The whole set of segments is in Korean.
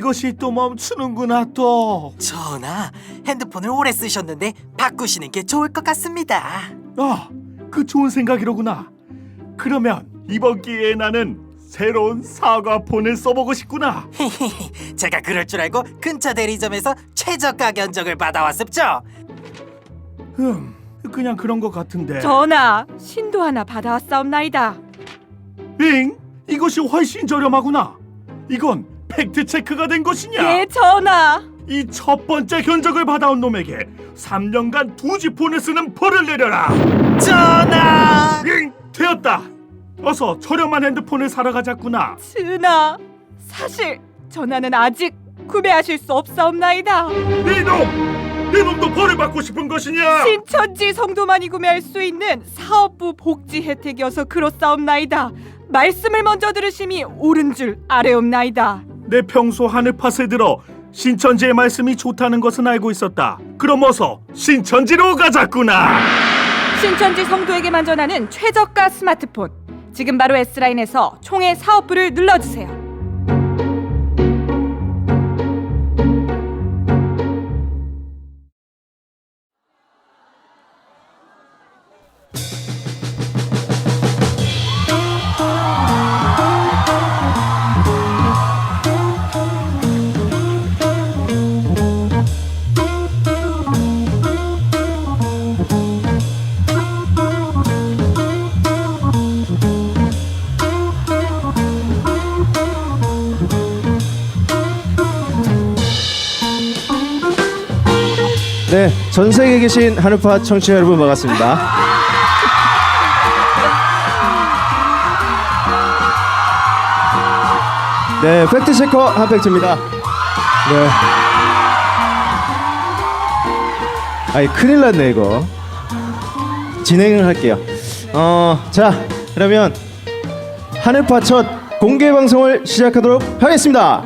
이것이 또 멈추는구나 또. 전하, 핸드폰을 오래 쓰셨는데 바꾸시는 게 좋을 것 같습니다. 아, 그 좋은 생각이로구나. 그러면 이번 기회에 나는 새로운 사과폰을 써보고 싶구나. 제가 그럴 줄 알고 근처 대리점에서 최저가 견적을 받아왔습죠. 그냥 그런 것 같은데. 전하, 신도 하나 받아왔사옵나이다. 잉? 이것이 훨씬 저렴하구나. 이건 팩트 체크가 된 것이냐? 예, 전하. 이 첫 번째 견적을 받아온 놈에게 3년간 2G 폰을 쓰는 벌을 내려라. 전하! 잉! 되었다. 어서 저렴한 핸드폰을 사러 가자꾸나. 전하, 사실 전하는 아직 구매하실 수 없사옵나이다. 네 놈도 벌을 받고 싶은 것이냐? 신천지 성도만이 구매할 수 있는 사업부 복지 혜택이어서 그렇사옵나이다. 말씀을 먼저 들으심이 옳은 줄 아뢰옵나이다. 내 평소 하늘팟을 들어 신천지의 말씀이 좋다는 것은 알고 있었다. 그럼 어서 신천지로 가자꾸나. 신천지 성도에게만 전하는 최저가 스마트폰, 지금 바로 S라인에서 총회 사업부를 눌러주세요. 네, 전 세계에 계신 하늘팟 청취자 여러분 반갑습니다. 네, 팩트체커 한팩트입니다. 네. 아이, 큰일 났네 이거. 진행을 할게요. 자, 그러면 하늘팟 첫 공개 방송을 시작하도록 하겠습니다.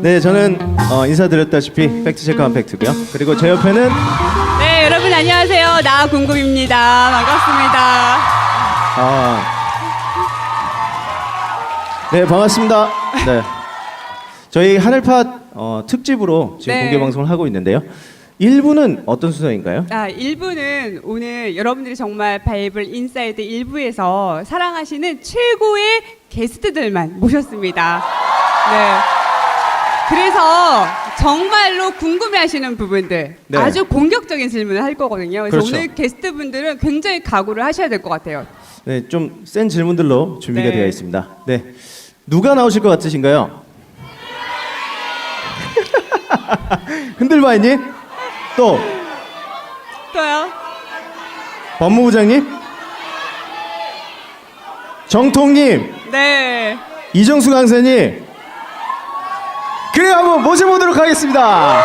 네, 저는 인사드렸다시피 팩트체크 한 팩트고요. 그리고 제 옆에는 네, 여러분 안녕하세요. 나궁금입니다. 반갑습니다. 네, 반갑습니다. 네, 저희 하늘팟 특집으로 지금 네. 공개 방송을 하고 있는데요. 1부는 어떤 순서인가요? 1부는 오늘 여러분들이 정말 바이블 인사이드 1부에서 사랑하시는 최고의 게스트들만 모셨습니다. 네. 그래서 정말로 궁금해하시는 부분들, 네. 아주 공격적인 질문을 할 거거든요. 그래서 그렇죠. 오늘 게스트분들은 굉장히 각오를 하셔야 될 것 같아요. 네, 좀 센 질문들로 준비가 네. 되어 있습니다. 네, 누가 나오실 것 같으신가요? 흔들바이님, 또 또요? 법무부장님, 정통님, 네. 이정수 강사님. 그래, 한번 모셔보도록 하겠습니다.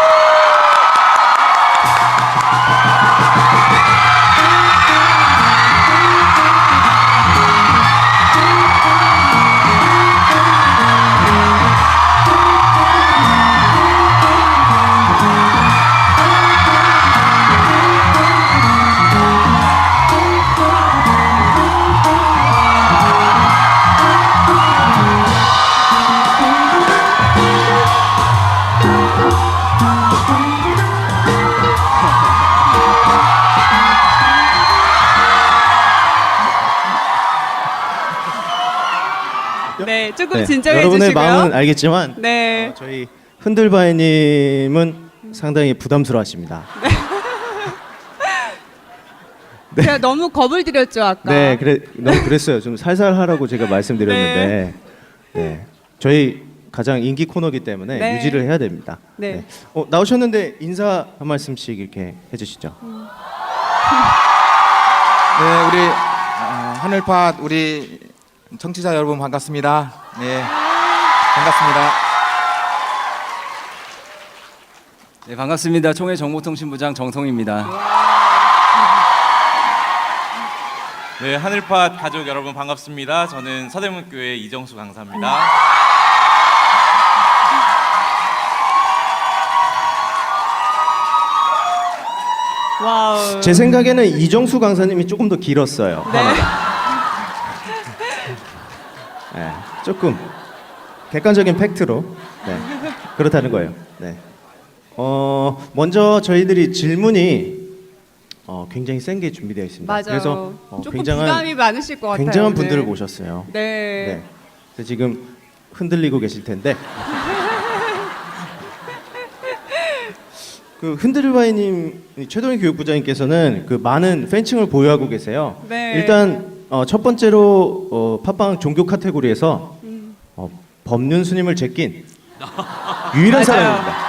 네, 조금 네, 진정해 여러분의 주시고요. 마음은 알겠지만 네. 저희 흔들바이님은 상당히 부담스러워하십니다. 제가 너무 겁을 드렸죠 아까. 네, 너무 그랬어요. 좀 살살 하라고 제가 말씀드렸는데, 네, 저희 가장 인기 코너기 때문에 네. 유지를 해야 됩니다. 네. 나오셨는데 인사 한 말씀씩 이렇게 해주시죠. 네, 우리 하늘팟 우리 청취자 여러분 반갑습니다. 네, 반갑습니다. 네, 반갑습니다. 총회 정보통신부장 정성입니다. 네, 하늘팟 가족 여러분 반갑습니다. 저는 서대문교회 이정수 강사입니다. 와우. 제 생각에는 이정수 강사님이 조금 더 길었어요. 네. 네, 조금 객관적인 팩트로 네, 그렇다는 거예요. 네. 먼저 저희들이 질문이 굉장히 센 게 준비되어 있습니다. 맞아요. 그래서 조금 부담이 많으실 것 같아요. 굉장한 네. 분들을 모셨어요. 네. 네. 그래서 지금 흔들리고 계실 텐데 그 흔들바이님 최동희 교육부장님께서는 그 많은 팬층을 보유하고 계세요. 네. 일단 첫 번째로 팟빵 종교 카테고리에서 법륜 스님을 제낀 유일한 맞아요. 사람입니다.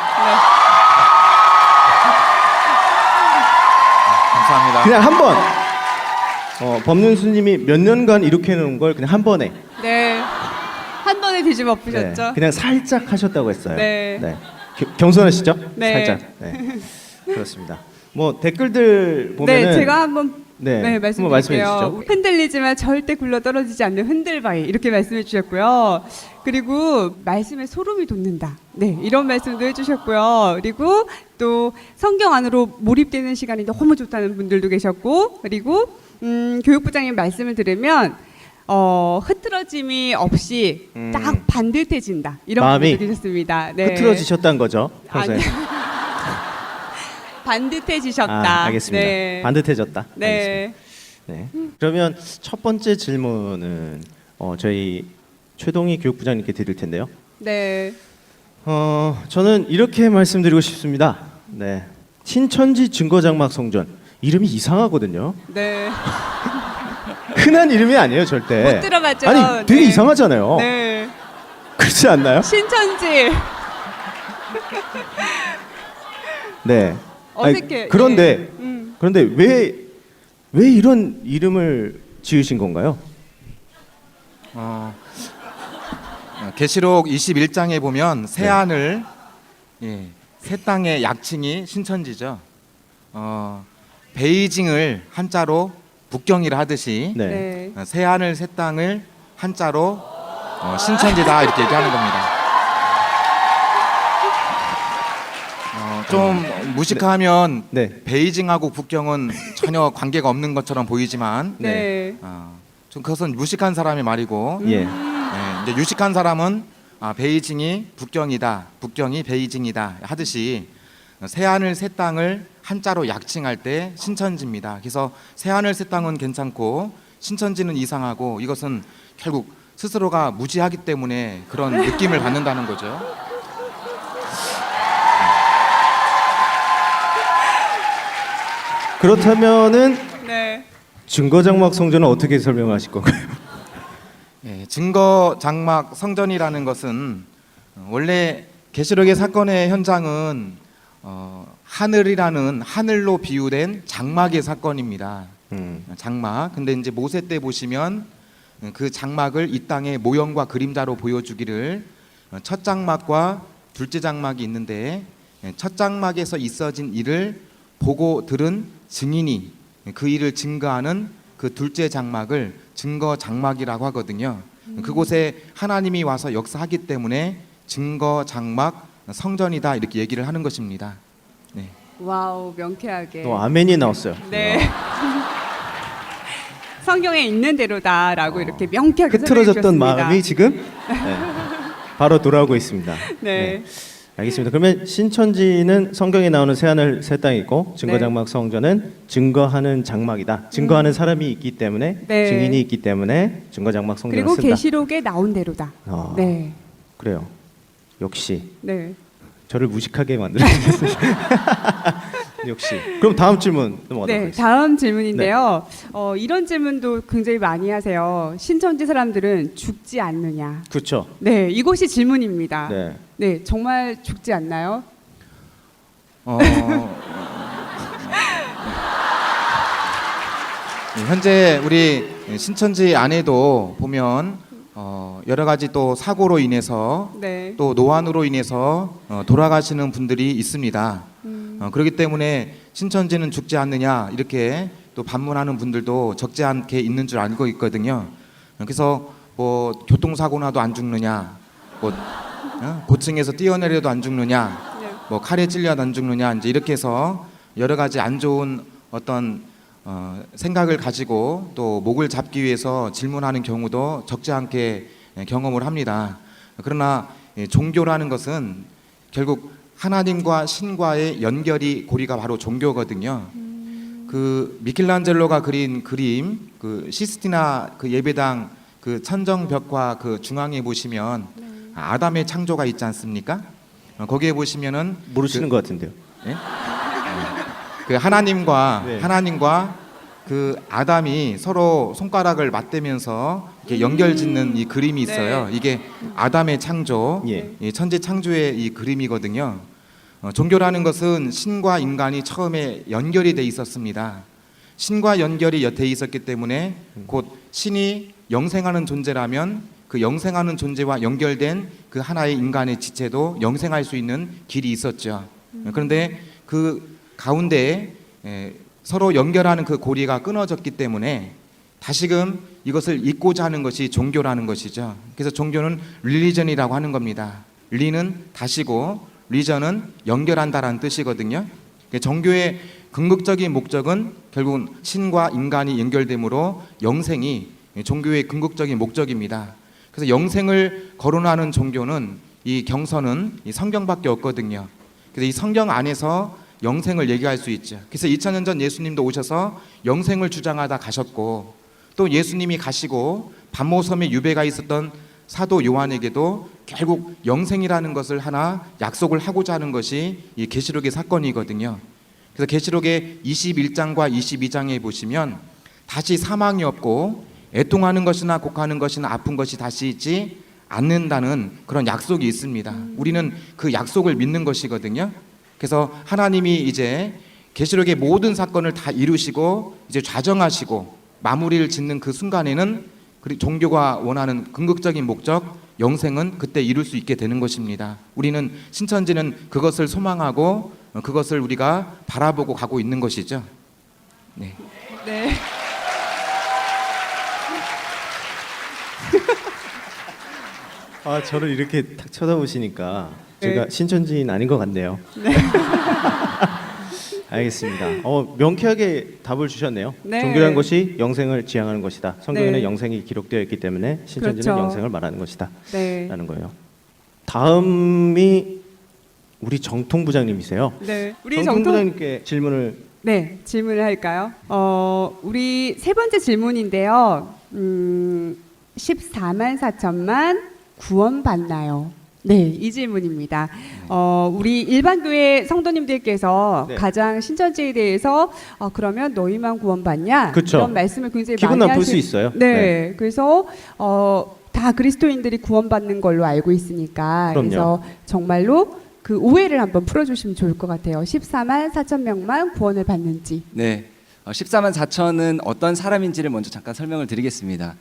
감사합니다. 그냥 한 번. 법륜 스님이 몇 년간 이렇게 해놓은 걸 그냥 한 번에 네. 한 번에 뒤집어 엎으셨죠? 네, 그냥 살짝 하셨다고 했어요. 네. 겸손하시죠? 네. 살짝. 네. 그렇습니다. 뭐 댓글들 보면은 네, 제가 한번 네, 네, 한번 말씀해 말씀드릴게요. 주시죠. 흔들리지만 절대 굴러 떨어지지 않는 흔들바위 이렇게 말씀해 주셨고요. 그리고 말씀에 소름이 돋는다. 네, 이런 말씀도 해주셨고요. 그리고 또 성경 안으로 몰입되는 시간이 너무 좋다는 분들도 계셨고, 그리고 교육부장님 말씀을 들으면 흐트러짐이 없이 딱 반듯해진다. 이런 마음이 분들도 계셨습니다. 네. 흐트러지셨다는 거죠. 평소에. 아니, 반듯해지셨다. 아, 알겠습니다. 네. 반듯해졌다. 네. 알겠습니다. 네. 그러면 첫 번째 질문은 저희 최동희 교육부장님께 드릴 텐데요. 네. 저는 이렇게 말씀드리고 싶습니다. 네. 신천지 증거장막 성전 이름이 이상하거든요. 네. 흔한 이름이 아니에요, 절대. 못 들어봤죠? 아니, 되게 네. 이상하잖아요. 네. 그렇지 않나요? 신천지. 네. 어색해. 그런데 네. 그런데 왜 이런 이름을 지으신 건가요? 계시록 21장에 보면 새 하늘, 새 땅의 약칭이 신천지죠. 베이징을 한자로 북경이라 하듯이 네. 네. 새 하늘 새 땅을 한자로 신천지다 이렇게 얘기하는 겁니다. 좀 무식하면 네. 베이징하고 북경은 전혀 관계가 없는 것처럼 보이지만 네. 좀 그것은 무식한 사람의 말이고 예. 이제 유식한 사람은 베이징이 북경이다, 북경이 베이징이다 하듯이 새 하늘 새 땅을 한자로 약칭할 때 신천지입니다. 그래서 새 하늘 새 땅은 괜찮고 신천지는 이상하고 이것은 결국 스스로가 무지하기 때문에 그런 느낌을 받는다는 거죠. 그렇다면은 네. 증거장막 성전은 어떻게 설명하실 건가요? 증거 장막 성전이라는 것은 원래 계시록의 사건의 현장은 하늘이라는 하늘로 비유된 장막의 사건입니다. 장막. 근데 이제 모세 때 보시면 그 장막을 이 땅의 모형과 그림자로 보여주기를 첫 장막과 둘째 장막이 있는데 첫 장막에서 있어진 일을 보고 들은 증인이 그 일을 증거하는 그 둘째 장막을 증거 장막이라고 하거든요. 그곳에 하나님이 와서 역사하기 때문에 증거 장막 성전이다 이렇게 얘기를 하는 것입니다. 네. 와우, 명쾌하게. 또 아멘이 나왔어요. 네. 성경에 있는 대로다라고 이렇게 명쾌하게 흐트러졌던 설명해 주셨습니다. 마음이 지금 바로 돌아오고 있습니다. 네. 알겠습니다. 그러면 신천지는 성경에 나오는 새하늘 새 땅이고 증거장막 성전은 증거하는 장막이다. 증거하는 사람이 있기 때문에 네. 증인이 있기 때문에 증거장막 성전을 그리고 쓴다. 계시록에 나온 대로다. 네. 그래요. 역시 네. 저를 무식하게 만들어주셨습니다. 역시. 그럼 다음 질문 넘어가도록 네, 하겠습니다. 다음 질문인데요. 이런 질문도 굉장히 많이 하세요. 신천지 사람들은 죽지 않느냐? 그렇죠. 네, 이것이 질문입니다. 네. 네, 정말 죽지 않나요? 현재 우리 신천지 안에도 보면 여러 가지 또 사고로 인해서 네. 또 노안으로 인해서 돌아가시는 분들이 있습니다. 그렇기 때문에 신천지는 죽지 않느냐 이렇게 또 반문하는 분들도 적지 않게 있는 줄 알고 있거든요. 그래서 뭐 교통사고 나도 안 죽느냐, 뭐 고층에서 뛰어내려도 안 죽느냐, 네. 뭐 칼에 찔려도 안 죽느냐 이제 이렇게 해서 여러 가지 안 좋은 어떤 생각을 가지고 또 목을 잡기 위해서 질문하는 경우도 적지 않게 경험을 합니다. 그러나 종교라는 것은 결국 하나님과 신과의 연결이 고리가 바로 종교거든요. 그 미켈란젤로가 그린 그림, 그 시스티나 그 예배당 그 천정벽화 그 중앙에 보시면 아담의 창조가 있지 않습니까? 거기에 보시면은 모르시는 것 같은데요. 예? 그 하나님과 네. 그 아담이 서로 손가락을 맞대면서 이렇게 연결짓는 이 그림이 있어요. 이게 아담의 창조, 예. 이 천지 창조의 이 그림이거든요. 종교라는 것은 신과 인간이 처음에 연결이 돼 있었습니다. 신과 연결이 돼 있었기 때문에 곧 신이 영생하는 존재라면 그 영생하는 존재와 연결된 그 하나의 인간의 지체도 영생할 수 있는 길이 있었죠. 그런데 그 가운데 서로 연결하는 그 고리가 끊어졌기 때문에 다시금 이것을 잇고자 하는 것이 종교라는 것이죠. 그래서 종교는 릴리전이라고 하는 겁니다. 리는 다시고 리전은 연결한다라는 뜻이거든요. 종교의 궁극적인 목적은 결국은 신과 인간이 연결되므로 영생이 종교의 궁극적인 목적입니다. 그래서 영생을 거론하는 종교는 이 경서는 이 성경밖에 없거든요. 그래서 이 성경 안에서 영생을 얘기할 수 있죠. 그래서 2000년 전 예수님도 오셔서 영생을 주장하다 가셨고 또 예수님이 가시고 반모섬에 유배가 있었던 사도 요한에게도 결국 영생이라는 것을 하나 약속을 하고자 하는 것이 이 계시록의 사건이거든요. 그래서 계시록의 21장과 22장에 보시면 다시 사망이 없고 애통하는 것이나 곡하는 것이나 아픈 것이 다시 있지 않는다는 그런 약속이 있습니다. 우리는 그 약속을 믿는 것이거든요. 그래서 하나님이 이제 계시록의 모든 사건을 다 이루시고 이제 좌정하시고 마무리를 짓는 그 순간에는 종교가 원하는 궁극적인 목적 영생은 그때 이룰 수 있게 되는 것입니다. 우리는 신천지는 그것을 소망하고 그것을 우리가 바라보고 가고 있는 것이죠. 네. 네. 아, 저를 이렇게 탁 쳐다보시니까 제가 신천지인 아닌 것 같네요. 알겠습니다. 명쾌하게 답을 주셨네요. 네. 종교라는 것이 영생을 지향하는 것이다. 성경에는 네. 영생이 기록되어 있기 때문에 신천지는 그렇죠. 영생을 말하는 것이다. 네. 라는 거예요. 다음이 우리 정통 부장님이세요. 네. 우리 정통 정통 부장님께 질문을 네, 질문을 할까요? 우리 세 번째 질문인데요. 14만 4천만 구원받나요? 네, 이 질문입니다. 우리 일반 교회 성도님들께서 네. 가장 신천지에 대해서 그러면 너희만 구원받냐? 그쵸. 이런 말씀을 굉장히 기분 많이 나쁠 수 있어요. 네, 그래서 다 그리스도인들이 구원받는 걸로 알고 있으니까 그럼요. 그래서 정말로 그 오해를 한번 풀어주시면 좋을 것 같아요. 14만 4천 명만 구원을 받는지. 네, 14만 4천은 어떤 사람인지를 먼저 잠깐 설명을 드리겠습니다.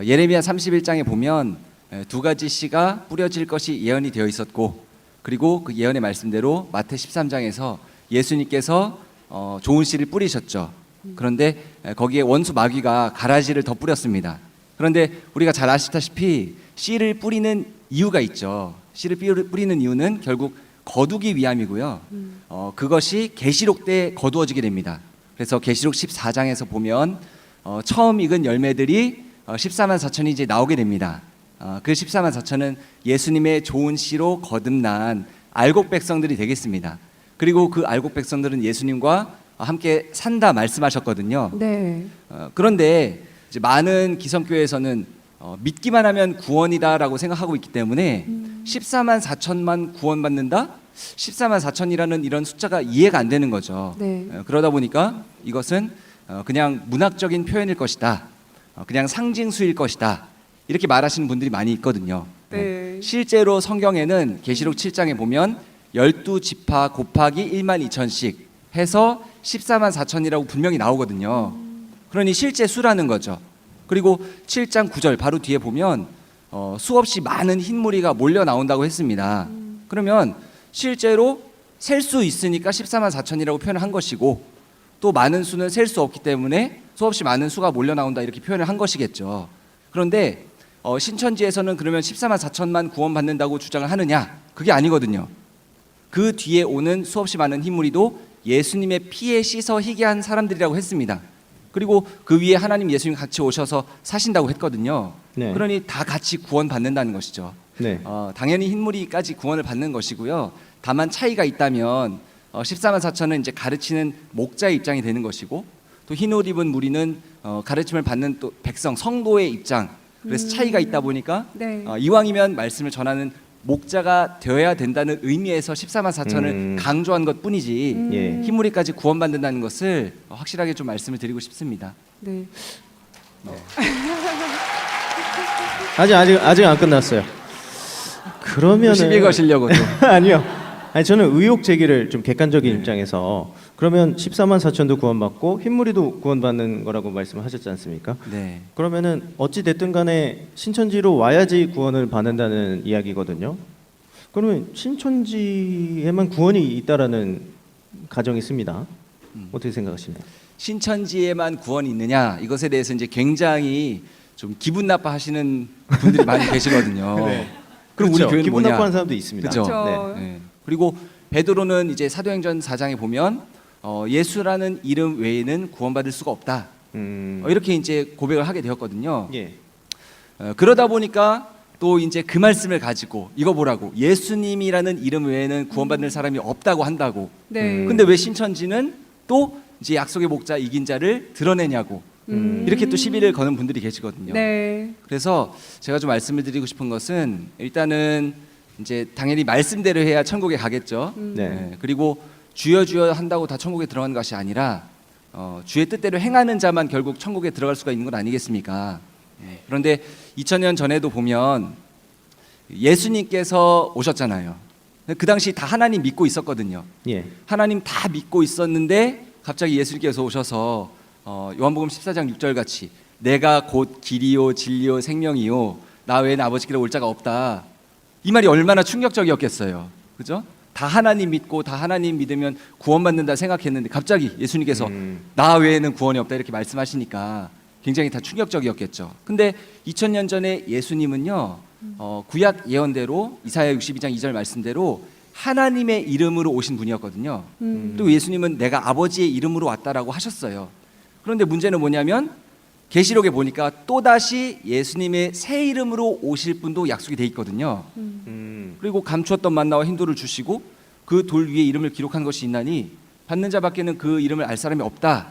예레미야 31장에 보면 두 가지 씨가 뿌려질 것이 예언이 되어 있었고, 그리고 그 예언의 말씀대로 마태 13장에서 예수님께서 좋은 씨를 뿌리셨죠. 그런데 거기에 원수 마귀가 가라지를 더 뿌렸습니다. 그런데 우리가 잘 아시다시피 씨를 뿌리는 이유가 있죠. 씨를 뿌리는 이유는 결국 거두기 위함이고요. 그것이 계시록 때 거두어지게 됩니다. 그래서 계시록 14장에서 보면 처음 익은 열매들이 14만 4천이 이제 나오게 됩니다. 그 14만 4천은 예수님의 좋은 씨로 거듭난 알곡 백성들이 되겠습니다. 그리고 그 알곡 백성들은 예수님과 함께 산다 말씀하셨거든요. 네. 그런데 이제 많은 기성교회에서는 믿기만 하면 구원이다라고 생각하고 있기 때문에 14만 4천만 구원받는다? 14만 4천이라는 이런 숫자가 이해가 안 되는 거죠. 네. 그러다 보니까 이것은 그냥 문학적인 표현일 것이다. 그냥 상징수일 것이다. 이렇게 말하시는 분들이 많이 있거든요. 네. 실제로 성경에는 계시록 7장에 보면 12지파 곱하기 1만 2천씩 해서 14만 4천이라고 분명히 나오거든요. 그러니 실제 수라는 거죠. 그리고 7장 9절 바로 뒤에 보면 수없이 많은 흰 무리가 몰려 나온다고 했습니다. 그러면 실제로 셀 수 있으니까 14만 4천이라고 표현을 한 것이고, 또 많은 수는 셀 수 없기 때문에 수없이 많은 수가 몰려 나온다 이렇게 표현을 한 것이겠죠. 그런데 신천지에서는 그러면 14만 4천만 구원받는다고 주장을 하느냐? 그게 아니거든요. 그 뒤에 오는 수없이 많은 흰 무리도 예수님의 피에 씻어 희게 한 사람들이라고 했습니다. 그리고 그 위에 하나님 예수님 같이 오셔서 사신다고 했거든요. 네. 그러니 다 같이 구원받는다는 것이죠. 네. 당연히 흰무리까지 구원을 받는 것이고요. 다만 차이가 있다면 14만 4천은 이제 가르치는 목자의 입장이 되는 것이고, 또 흰 옷 입은 무리는 가르침을 받는 또 백성 성도의 입장. 그래서 차이가 있다 보니까 네. 이왕이면 말씀을 전하는 목자가 되어야 된다는 의미에서 14만 4천을 강조한 것뿐이지 예. 흰무리까지 구원받는다는 것을 확실하게 좀 말씀을 드리고 싶습니다. 네. 아직 안 끝났어요. 그러면은 시비 거시려고 또. 아니요. 아니 저는 의혹 제기를 좀 객관적인 입장에서 그러면 14만 4천도 구원받고 흰무리도 구원받는 거라고 말씀하셨지 않습니까? 네. 그러면은 어찌 됐든 간에 신천지로 와야지 구원을 받는다는 이야기거든요. 그러면 신천지에만 구원이 있다라는 가정이 있습니다. 어떻게 생각하시나요? 신천지에만 구원이 있느냐, 이것에 대해서 이제 굉장히 좀 기분 나빠하시는 분들이 많이 계시거든요. 네. 그럼 그렇죠. 우리 교회는 기분 뭐냐? 나빠하는 사람도 있습니다. 그죠? 그렇죠. 네. 그리고 베드로는 이제 사도행전 4장에 보면 예수라는 이름 외에는 구원받을 수가 없다. 이렇게 이제 고백을 하게 되었거든요. 예. 그러다 보니까 또 이제 그 말씀을 가지고 이거 보라고, 예수님이라는 이름 외에는 구원받는 사람이 없다고 한다고. 네. 근데 왜 신천지는 또 이제 약속의 목자 이긴 자를 드러내냐고. 이렇게 또 시비를 거는 분들이 계시거든요. 네. 그래서 제가 좀 말씀을 드리고 싶은 것은, 일단은 이제 당연히 말씀대로 해야 천국에 가겠죠. 네. 그리고 주여 주여 한다고 다 천국에 들어가는 것이 아니라 주의 뜻대로 행하는 자만 결국 천국에 들어갈 수가 있는 건 아니겠습니까? 그런데 2000년 전에도 보면 예수님께서 오셨잖아요. 그 당시 다 하나님 믿고 있었거든요. 예. 하나님 다 믿고 있었는데 갑자기 예수님께서 오셔서 요한복음 14장 6절 같이 내가 곧 길이요 진리요 생명이요 나 외에는 아버지께로 올 자가 없다. 이 말이 얼마나 충격적이었겠어요. 그죠? 다 하나님 믿고 다 하나님 믿으면 구원받는다 생각했는데 갑자기 예수님께서 나 외에는 구원이 없다 이렇게 말씀하시니까 굉장히 다 충격적이었겠죠. 근데 2000년 전에 예수님은요, 구약 예언대로 이사야 62장 2절 말씀대로 하나님의 이름으로 오신 분이었거든요. 또 예수님은 내가 아버지의 이름으로 왔다라고 하셨어요. 그런데 문제는 뭐냐면 계시록에 보니까 또다시 예수님의 새 이름으로 오실 분도 약속이 돼 있거든요. 그리고 감추었던 만나와 흰돌을 주시고 그 돌 위에 이름을 기록한 것이 있나니 받는 자밖에는 그 이름을 알 사람이 없다.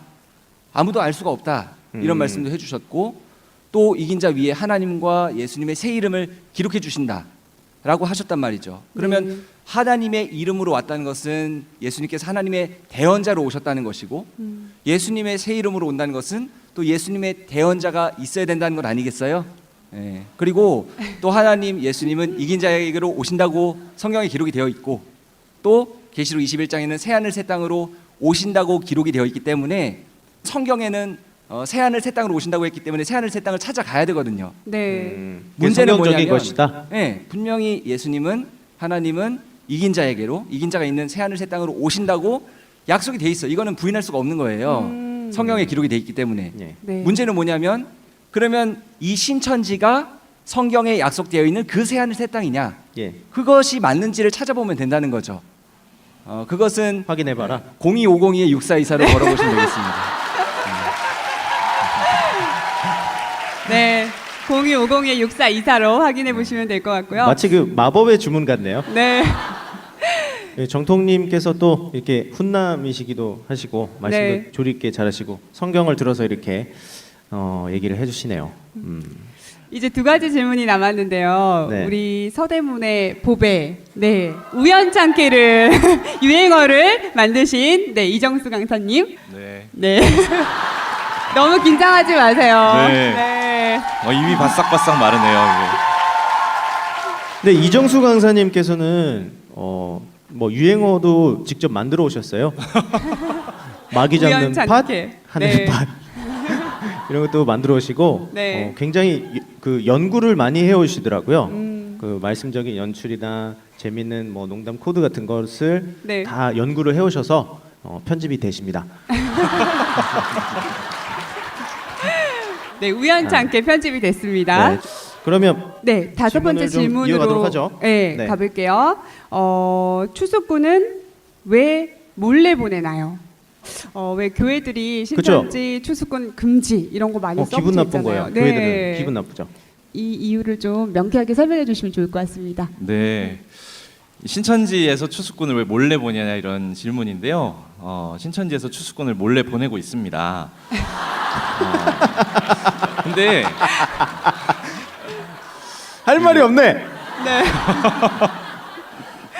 아무도 알 수가 없다. 이런 말씀도 해주셨고, 또 이긴 자 위에 하나님과 예수님의 새 이름을 기록해 주신다 라고 하셨단 말이죠. 그러면 하나님의 이름으로 왔다는 것은 예수님께서 하나님의 대언자로 오셨다는 것이고, 예수님의 새 이름으로 온다는 것은 또 예수님의 대언자가 있어야 된다는 것 아니겠어요? 예. 그리고 또 하나님 예수님은 이긴 자에게로 오신다고 성경에 기록이 되어 있고, 또 계시록 21장에는 새하늘 새 땅으로 오신다고 기록이 되어 있기 때문에 성경에는 새하늘 새 땅으로 오신다고 했기 때문에 새하늘 새 땅을 찾아가야 되거든요. 네. 문제는 성경적인 뭐냐면 것이다. 네, 분명히 예수님은 하나님은 이긴 자에게로 이긴 자가 있는 새하늘 새 땅으로 오신다고 약속이 돼 있어. 이거는 부인할 수가 없는 거예요. 성경에 기록이 돼 있기 때문에. 예. 네. 문제는 뭐냐면 그러면 이 신천지가 성경에 약속되어 있는 그 새하늘 새 땅이냐? 예. 그것이 맞는지를 찾아보면 된다는 거죠. 그것은 확인해 봐라. 0250의 6424로 걸어보시면 되겠습니다. 네. 0250의 6424로 확인해 보시면 될 것 같고요. 마치 그 마법의 주문 같네요. 네. 예, 정통님께서 또 이렇게 훈남이시기도 하시고 말씀도 네. 조리 있게 잘하시고 성경을 들어서 이렇게 얘기를 해주시네요. 이제 두 가지 질문이 남았는데요. 네. 우리 서대문의 보배, 네, 우연찮게를 유행어를 만드신 네 이정수 강사님, 네. 네, 너무 긴장하지 마세요. 네. 입이 바싹바싹 마르네요. 근데 이정수 강사님께서는 뭐 유행어도 직접 만들어 오셨어요. 마귀 잡는 우연찮게. 팥, 하늘 네. 팥 이런 것도 만들어 오시고 네. 굉장히 그 연구를 많이 해오시더라고요. 그 말씀적인 연출이나 재밌는 뭐 농담 코드 같은 것을 네. 다 연구를 해오셔서 편집이 되십니다. 네, 우연찮게 편집이 됐습니다. 네. 그러면 네, 다섯 번째 질문을 좀 질문으로 이어가도록 하죠. 네, 네. 가볼게요. 추수꾼은 왜 몰래 보내나요? 왜 교회들이 신천지 추수꾼 금지 이런 거 많이 써붙여 기분 나쁜 있잖아요. 거예요. 교회들은 기분 나쁘죠. 이 이유를 좀 명쾌하게 설명해 주시면 좋을 것 같습니다. 네. 신천지에서 추수꾼을 왜 몰래 보내냐 이런 질문인데요. 신천지에서 추수꾼을 몰래 보내고 있습니다. 근데 할 말이 없네. 네.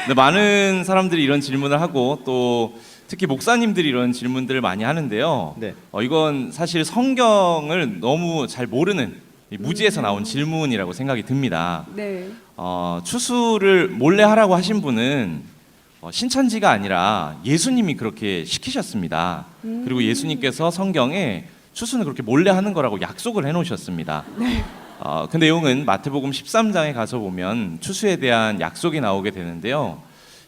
네, 많은 사람들이 이런 질문을 하고 또 특히 목사님들이 이런 질문들을 많이 하는데요. 네. 이건 사실 성경을 너무 잘 모르는 이 무지에서 나온 질문이라고 생각이 듭니다. 네. 추수를 몰래 하라고 하신 분은 신천지가 아니라 예수님이 그렇게 시키셨습니다. 그리고 예수님께서 성경에 추수는 그렇게 몰래 하는 거라고 약속을 해놓으셨습니다. 네. 그 내용은 마태복음 13장에 가서 보면 추수에 대한 약속이 나오게 되는데요.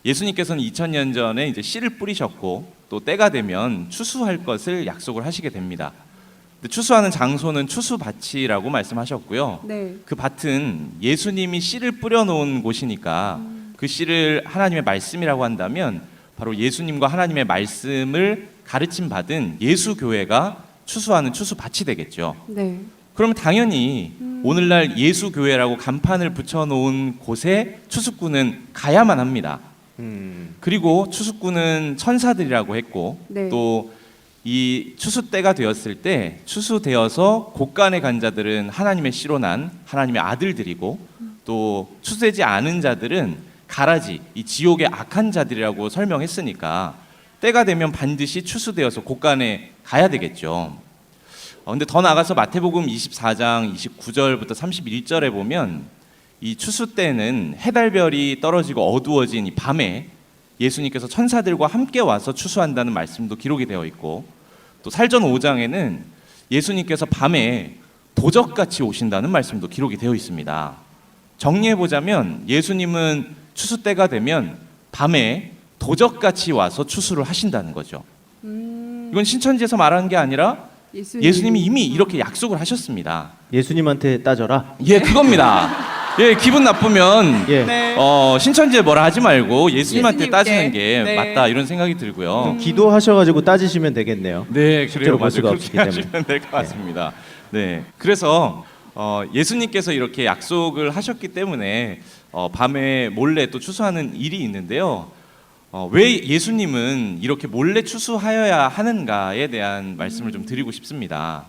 예수님께서는 2000년 전에 이제 씨를 뿌리셨고 또 때가 되면 추수할 것을 약속을 하시게 됩니다. 근데 추수하는 장소는 추수밭이라고 말씀하셨고요. 네. 그 밭은 예수님이 씨를 뿌려놓은 곳이니까 그 씨를 하나님의 말씀이라고 한다면 바로 예수님과 하나님의 말씀을 가르침 받은 예수교회가 추수하는 추수밭이 되겠죠. 네. 그러면 당연히 오늘날 예수교회라고 간판을 붙여놓은 곳에 추수꾼은 가야만 합니다. 그리고 추수꾼은 천사들이라고 했고 네. 또 이 추수 때가 되었을 때 추수되어서 곳간에 간 자들은 하나님의 씨로 난 하나님의 아들들이고 또 추수되지 않은 자들은 가라지 이 지옥의 악한 자들이라고 설명했으니까 때가 되면 반드시 추수되어서 곳간에 가야 되겠죠. 근데 더 나가서 마태복음 24장 29절부터 31절에 보면 이 추수 때는 해달별이 떨어지고 어두워진 이 밤에 예수님께서 천사들과 함께 와서 추수한다는 말씀도 기록이 되어 있고 또 살전 5장에는 예수님께서 밤에 도적같이 오신다는 말씀도 기록이 되어 있습니다. 정리해보자면 예수님은 추수 때가 되면 밤에 도적같이 와서 추수를 하신다는 거죠. 이건 신천지에서 말하는 게 아니라 예수님이 이미 이렇게 약속을 하셨습니다. 예수님한테 따져라. 예, 그겁니다. 예, 기분 나쁘면 예. 네. 신천지에 뭐라 하지 말고 예수님한테 예수님께. 따지는 게 네. 맞다 이런 생각이 들고요. 기도하셔가지고 따지시면 되겠네요. 네, 실제로 그래요. 볼 맞아요. 수가 그렇게 없기 때문에. 하시면 될 것 같습니다. 네, 그래서 예수님께서 이렇게 약속을 하셨기 때문에 밤에 몰래 또 추수하는 일이 있는데요. 왜 예수님은 이렇게 몰래 추수하여야 하는가에 대한 말씀을 좀 드리고 싶습니다.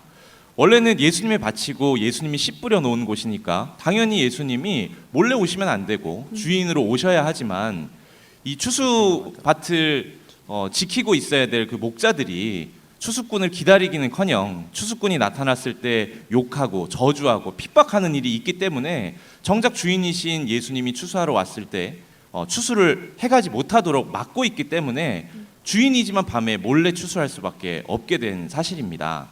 원래는 예수님의 밭이고 예수님이 씨 뿌려 놓은 곳이니까 당연히 예수님이 몰래 오시면 안 되고 주인으로 오셔야 하지만 이 추수밭을 지키고 있어야 될 그 목자들이 추수꾼을 기다리기는커녕 추수꾼이 나타났을 때 욕하고 저주하고 핍박하는 일이 있기 때문에 정작 주인이신 예수님이 추수하러 왔을 때 추수를 해가지 못하도록 막고 있기 때문에 주인이지만 밤에 몰래 추수할 수밖에 없게 된 사실입니다.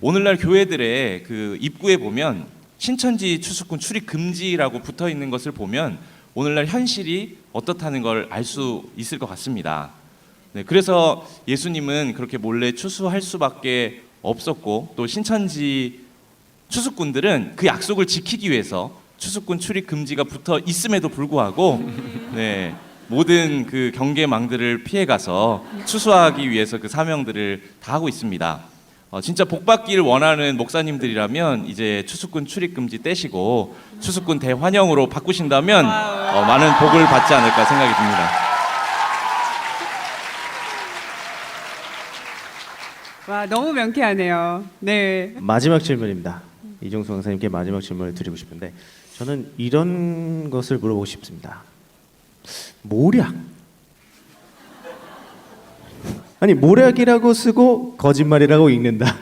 오늘날 교회들의 그 입구에 보면 신천지 추수꾼 출입 금지라고 붙어 있는 것을 보면 오늘날 현실이 어떻다는 걸 알 수 있을 것 같습니다. 네, 그래서 예수님은 그렇게 몰래 추수할 수밖에 없었고 또 신천지 추수꾼들은 그 약속을 지키기 위해서 추수꾼 출입 금지가 붙어 있음에도 불구하고 네, 모든 그 경계망들을 피해가서 추수하기 위해서 그 사명들을 다하고 있습니다. 진짜 복 받기를 원하는 목사님들이라면 이제 추수꾼 출입 금지 떼시고 추수꾼 대환영으로 바꾸신다면 많은 복을 받지 않을까 생각이 듭니다. 와, 너무 명쾌하네요. 네. 마지막 질문입니다. 이종수 강사님께 마지막 질문을 드리고 싶은데 저는 이런 것을 물어보고 싶습니다. 모략. 아니 모략이라고 쓰고 거짓말이라고 읽는다.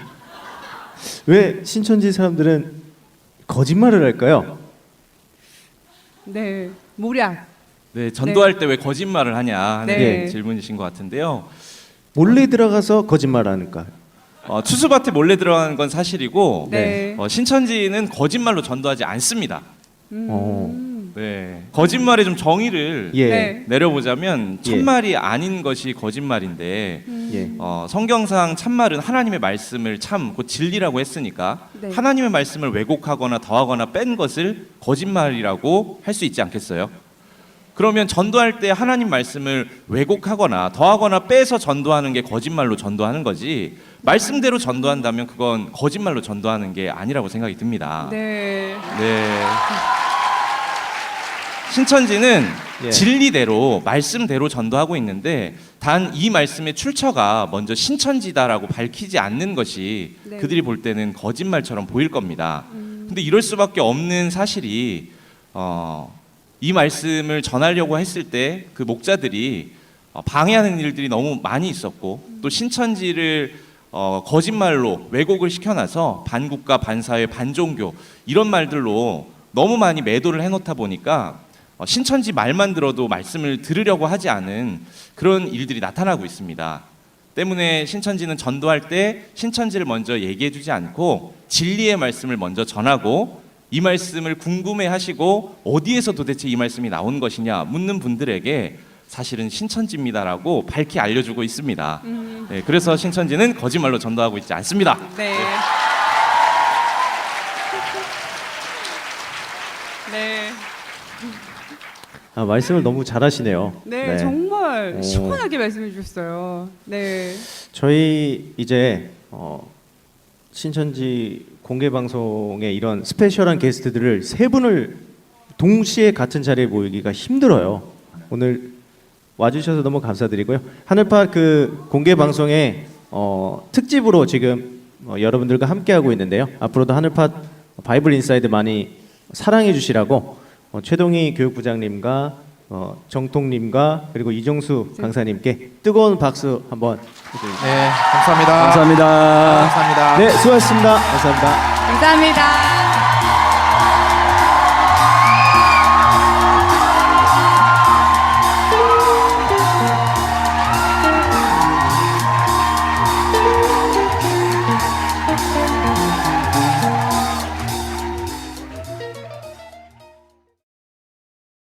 왜 신천지 사람들은 거짓말을 할까요? 네. 모략. 네, 전도할 때 왜 거짓말을 하냐 하는 네. 질문이신 것 같은데요. 몰래 들어가서 거짓말하니까. 추수밭에 몰래 들어가는 건 사실이고 네. 신천지는 거짓말로 전도하지 않습니다. 어. 네, 거짓말의 좀 정의를 예. 네. 내려보자면 예. 참말이 아닌 것이 거짓말인데 예. 성경상 참말은 하나님의 말씀을 참 곧 진리라고 했으니까 네. 하나님의 말씀을 왜곡하거나 더하거나 뺀 것을 거짓말이라고 할 수 있지 않겠어요? 그러면 전도할 때 하나님 말씀을 왜곡하거나 더하거나 빼서 전도하는 게 거짓말로 전도하는 거지, 말씀대로 전도한다면 그건 거짓말로 전도하는 게 아니라고 생각이 듭니다. 네. 네. 신천지는 예. 진리대로 말씀대로 전도하고 있는데, 단 이 말씀의 출처가 먼저 신천지다라고 밝히지 않는 것이 네. 그들이 볼 때는 거짓말처럼 보일 겁니다. 근데 이럴 수밖에 없는 사실이 이 말씀을 전하려고 했을 때 그 목자들이 방해하는 일들이 너무 많이 있었고, 또 신천지를 거짓말로 왜곡을 시켜놔서 반국가, 반사회, 반종교 이런 말들로 너무 많이 매도를 해놓다 보니까 신천지 말만 들어도 말씀을 들으려고 하지 않은 그런 일들이 나타나고 있습니다. 때문에 신천지는 전도할 때 신천지를 먼저 얘기해주지 않고 진리의 말씀을 먼저 전하고, 이 말씀을 궁금해하시고 어디에서 도대체 이 말씀이 나온 것이냐 묻는 분들에게 사실은 신천지입니다라고 밝히 알려주고 있습니다. 네, 그래서 신천지는 거짓말로 전도하고 있지 않습니다. 네. 네. 아, 말씀을 너무 잘하시네요. 네, 정말 오. 시원하게 말씀해 주셨어요. 네. 저희 이제 신천지 공개 방송에 이런 스페셜한 게스트들을 세 분을 동시에 같은 자리에 모이기가 힘들어요. 오늘 와주셔서 너무 감사드리고요. 하늘파 그 공개 방송에 특집으로 지금 여러분들과 함께 하고 있는데요. 앞으로도 하늘파 바이블 인사이드 많이 사랑해 주시라고 최동희 교육부장님과 정통님과 그리고 이정수 강사님께 뜨거운 박수 한번 부탁드립니다. 네, 감사합니다. 감사합니다. 감사합니다. 네, 수고하셨습니다. 감사합니다. 감사합니다.